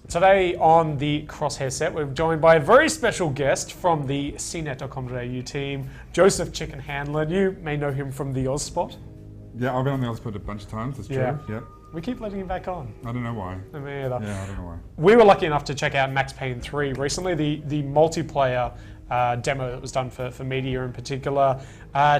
Today on the Crosshair set, we're joined by a very special guest from the cnet.com.au team, Joseph Chicken Hanlon. You may know him from the OzSpot. Yeah, I've been on the OzSpot a bunch of times, that's true. Yeah. We keep letting him back on. I don't know why. Me either. Yeah, I don't know why. We were lucky enough to check out Max Payne 3 recently, the multiplayer demo that was done for media in particular.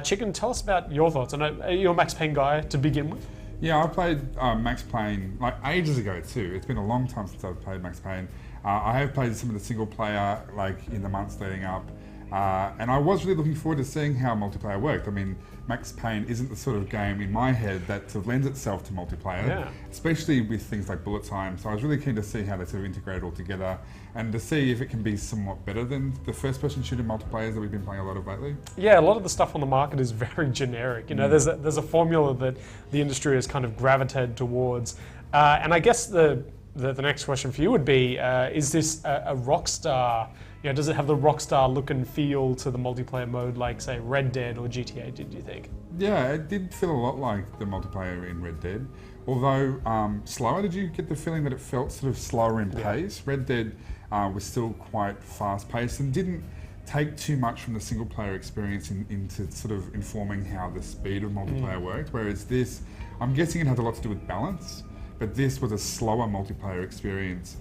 Chicken, tell us about your thoughts. I know you're a Max Payne guy to begin with. Yeah, I played Max Payne like ages ago too. It's been a long time since I've played Max Payne. I have played some of the single player like in the months leading up. And I was really looking forward to seeing how multiplayer worked. I mean, Max Payne isn't the sort of game in my head that sort of lends itself to multiplayer, especially with things like bullet time. So I was really keen to see how they sort of integrate it all together and to see if it can be somewhat better than the first-person shooter multiplayers that we've been playing a lot of lately. Yeah, a lot of the stuff on the market is very generic. You know, there's a formula that the industry has kind of gravitated towards. And I guess the next question for you would be, is this a Rockstar? You know, does it have the Rockstar look and feel to the multiplayer mode like, say, Red Dead or GTA, did you think? Yeah, it did feel a lot like the multiplayer in Red Dead. Although slower, did you get the feeling that it felt sort of slower in pace? Red Dead was still quite fast-paced and didn't take too much from the single-player experience into sort of informing how the speed of multiplayer worked, whereas this, I'm guessing it had a lot to do with balance, but this was a slower multiplayer experience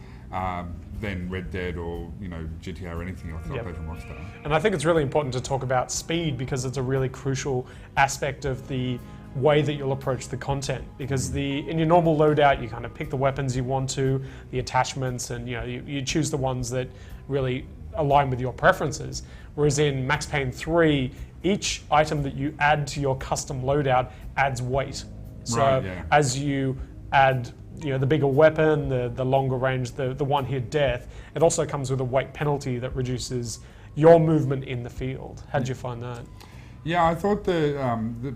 than Red Dead or GTA or anything else that I played from Rockstar. And I think it's really important to talk about speed because it's a really crucial aspect of the way that you'll approach the content. Because in your normal loadout, you kind of pick the weapons you want to, the attachments, and you choose the ones that really align with your preferences. Whereas in Max Payne 3, each item that you add to your custom loadout adds weight. So as you add the bigger weapon, the longer range, the one-hit death, it also comes with a weight penalty that reduces your movement in the field. How did you find that? Yeah, I thought the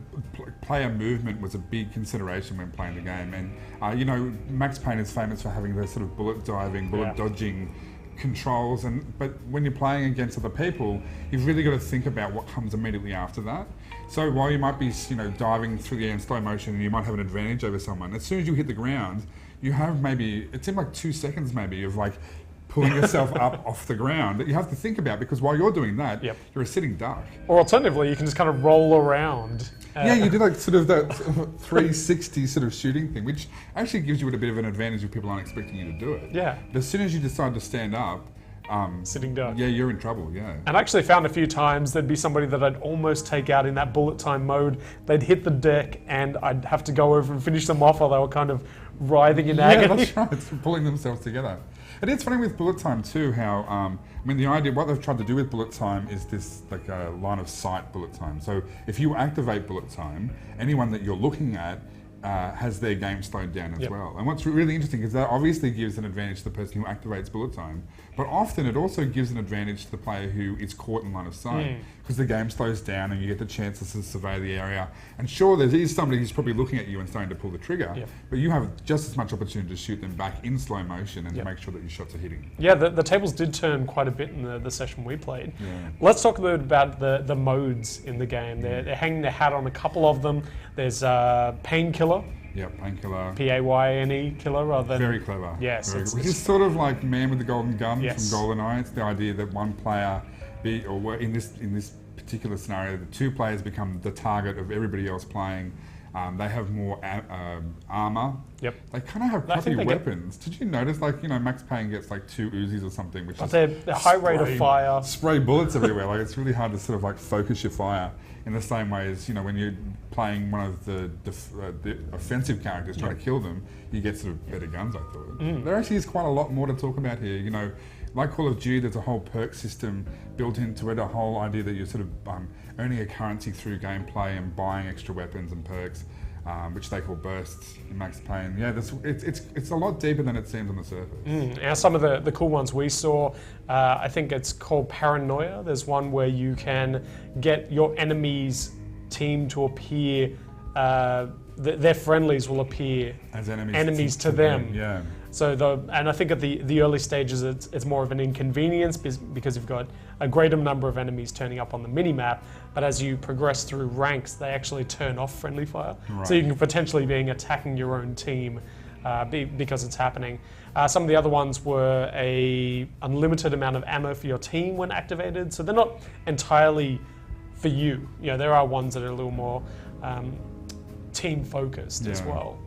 player movement was a big consideration when playing the game. And Max Payne is famous for having the sort of bullet diving, bullet dodging controls, but when you're playing against other people, you've really got to think about what comes immediately after that. So while you might be diving through the air in slow motion and you might have an advantage over someone, as soon as you hit the ground, you have maybe, it's in like 2 seconds maybe of like pulling yourself up off the ground that you have to think about, because while you're doing that, you're a sitting duck. Or alternatively, you can just kind of roll around. Yeah, you do like sort of that 360 sort of shooting thing, which actually gives you a bit of an advantage if people aren't expecting you to do it. Yeah. But as soon as you decide to stand up, sitting duck. Yeah, you're in trouble, And I actually found a few times there'd be somebody that I'd almost take out in that bullet time mode. They'd hit the deck and I'd have to go over and finish them off while they were kind of writhing in agony. Yeah, that's right. It's pulling themselves together. And it's funny with bullet time too, how, the idea, what they've tried to do with bullet time is this like a line of sight bullet time. So if you activate bullet time, anyone that you're looking at has their game slowed down as well. And what's really interesting is that obviously gives an advantage to the person who activates bullet time, but often it also gives an advantage to the player who is caught in line of sight, because the game slows down and you get the chance to sort of survey the area. And sure, there is somebody who's probably looking at you and starting to pull the trigger, but you have just as much opportunity to shoot them back in slow motion and to make sure that your shots are hitting. Yeah, the tables did turn quite a bit in the session we played. Let's talk a little bit about the modes in the game. They're hanging their hat on a couple of them. There's Painkiller. Yeah, Painkiller. P-A-Y-N-E killer rather than... Very clever. Yes. Which is sort of like Man with the Golden Gun from GoldenEye. It's the idea that one player, in this particular scenario, the two players become the target of everybody else playing. They have more armor. Yep. They kind of have crappy weapons. Did you notice, Max Payne gets like 2 Uzis or something, which is they're high rate of fire. Spray bullets everywhere. Like it's really hard to sort of focus your fire in the same way as when you're playing one of the offensive characters trying to kill them, you get sort of better guns. I thought there actually is quite a lot more to talk about here. Like Call of Duty, there's a whole perk system built into it, a whole idea that you're sort of earning a currency through gameplay and buying extra weapons and perks, which they call bursts in Max Payne. Yeah, it's a lot deeper than it seems on the surface. Now, some of the cool ones we saw, I think it's called Paranoia. There's one where you can get your enemy's team to appear, their friendlies will appear as enemies to them. Yeah. So and I think at the early stages it's more of an inconvenience because you've got a greater number of enemies turning up on the mini-map, but as you progress through ranks, they actually turn off friendly fire. Right. So you can potentially be attacking your own team because it's happening. Some of the other ones were a unlimited amount of ammo for your team when activated, so they're not entirely for you. There are ones that are a little more team focused as well.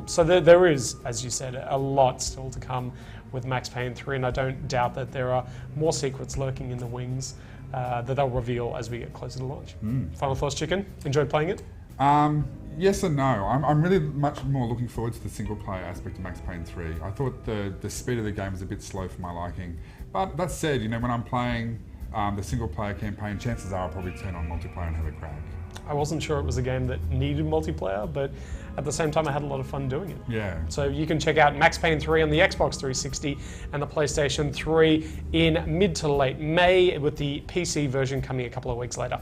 So there is, as you said, a lot still to come with Max Payne 3, and I don't doubt that there are more secrets lurking in the wings that they'll reveal as we get closer to launch. Final thoughts, Chicken? Enjoyed playing it? Yes and no. I'm really much more looking forward to the single player aspect of Max Payne 3. I thought the speed of the game was a bit slow for my liking. But that said, when I'm playing the single player campaign, chances are I'll probably turn on multiplayer and have a crack. I wasn't sure it was a game that needed multiplayer, but at the same time I had a lot of fun doing it. Yeah. So you can check out Max Payne 3 on the Xbox 360 and the PlayStation 3 in mid to late May, with the PC version coming a couple of weeks later.